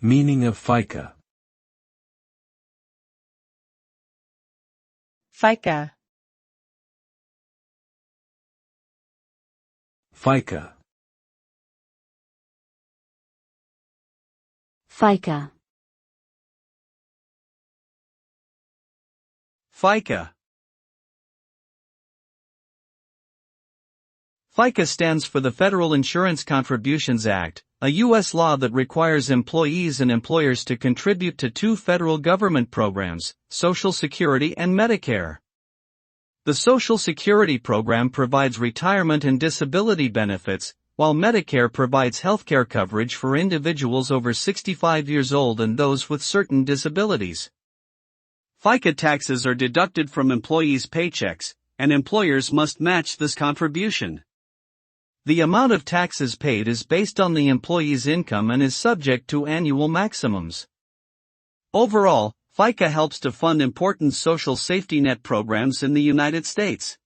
Meaning of FICA. FICA. FICA. FICA. FICA. FICA stands for the Federal Insurance Contributions Act, a U.S. law that requires employees and employers to contribute to two federal government programs, Social Security and Medicare. The Social Security program provides retirement and disability benefits, while Medicare provides healthcare coverage for individuals over 65 years old and those with certain disabilities. FICA taxes are deducted from employees' paychecks, and employers must match this contribution. The amount of taxes paid is based on the employee's income and is subject to annual maximums. Overall, FICA helps to fund important social safety net programs in the United States.